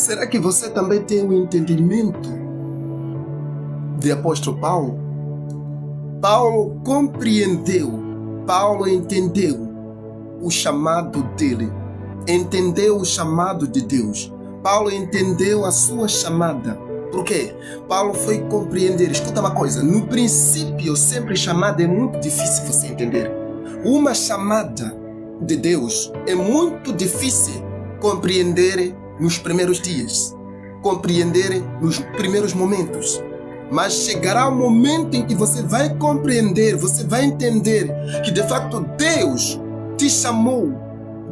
Será que você também tem o entendimento de apóstolo Paulo? Paulo compreendeu, Paulo entendeu o chamado dele, entendeu o chamado de Deus. Paulo entendeu a sua chamada. Por quê? Paulo foi compreender. Escuta uma coisa, no princípio, sempre chamada é muito difícil você entender. Uma chamada de Deus é muito difícil compreender nos primeiros dias, compreender nos primeiros momentos. Mas chegará um momento em que você vai compreender, você vai entender que de fato Deus te chamou.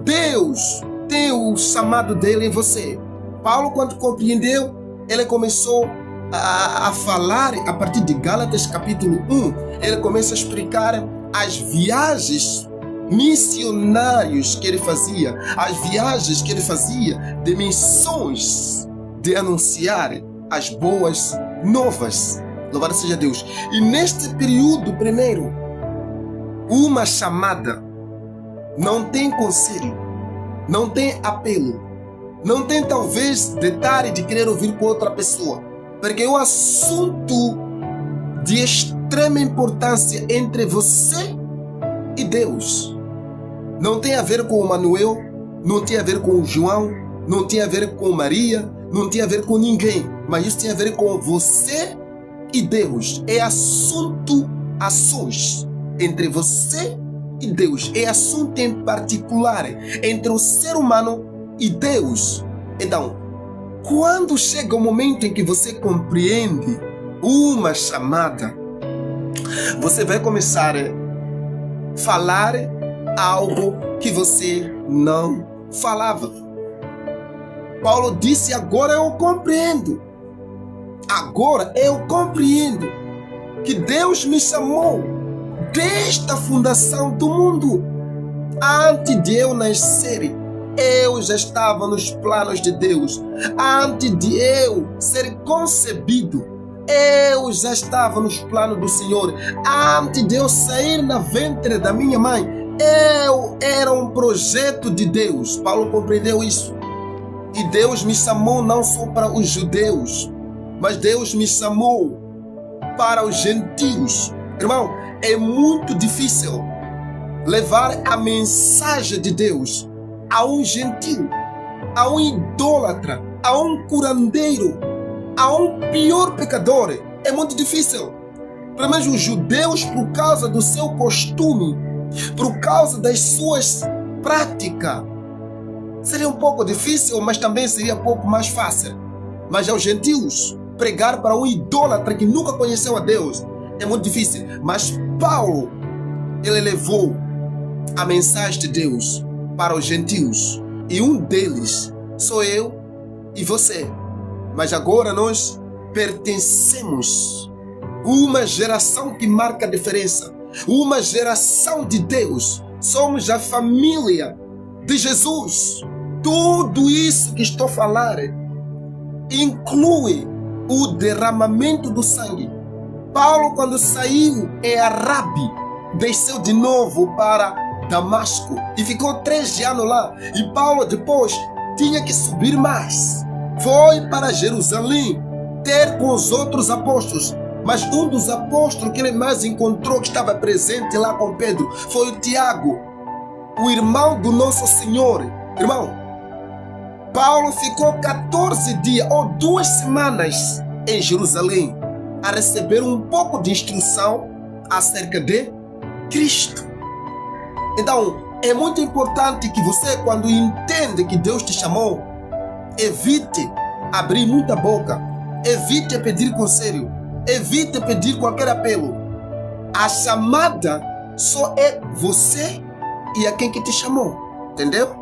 Deus tem o chamado dele em você. Paulo, quando compreendeu, ele começou a falar a partir de Gálatas capítulo 1. Ele começa a explicar as viagens missionários que ele fazia, as viagens que ele fazia de missões, de anunciar as boas novas. Louvado seja Deus. E neste período, primeiro, uma chamada não tem conselho, não tem apelo, não tem talvez detalhe de querer ouvir com outra pessoa, porque é um assunto de extrema importância entre você e Deus. Não tem a ver com o Manuel, não tem a ver com o João, não tem a ver com Maria, não tem a ver com ninguém, mas isso tem a ver com você e Deus. É assunto a sós entre você e Deus. É assunto em particular entre o ser humano e Deus. Então, quando chega o momento em que você compreende uma chamada, você vai começar a falar algo que você não falava. Paulo disse: agora eu compreendo. Agora eu compreendo que Deus me chamou desde a fundação do mundo. Antes de eu nascer, eu já estava nos planos de Deus. Antes de eu ser concebido, eu já estava nos planos do Senhor. Antes de eu sair na ventre da minha mãe, eu era um projeto de Deus. Paulo compreendeu isso. E Deus me chamou não só para os judeus, mas Deus me chamou para os gentios. Irmão, é muito difícil levar a mensagem de Deus a um gentio, a um idólatra, a um curandeiro, a um pior pecador. É muito difícil. Pelo menos os judeus, por causa do seu costume, por causa das suas práticas, seria um pouco difícil, mas também seria um pouco mais fácil. Mas aos gentios, pregar para um idólatra que nunca conheceu a Deus é muito difícil. Mas Paulo, ele levou a mensagem de Deus para os gentios. E um deles sou eu e você. Mas agora nós pertencemos a uma geração que marca a diferença. Uma geração de Deus. Somos a família de Jesus. Tudo isso que estou a falar inclui o derramamento do sangue. Paulo, quando saiu em Arabe, desceu de novo para Damasco e ficou 3 anos lá. E Paulo depois tinha que subir mais. Foi para Jerusalém ter com os outros apóstolos. Mas um dos apóstolos que ele mais encontrou, que estava presente lá com Pedro, foi o Tiago, o irmão do nosso Senhor. Irmão, Paulo ficou 14 dias ou 2 semanas em Jerusalém a receber um pouco de instrução acerca de Cristo. Então, é muito importante que você, quando entende que Deus te chamou, evite abrir muita boca, evite pedir conselho, evite pedir qualquer apelo. A chamada só é você e a quem que te chamou. Entendeu?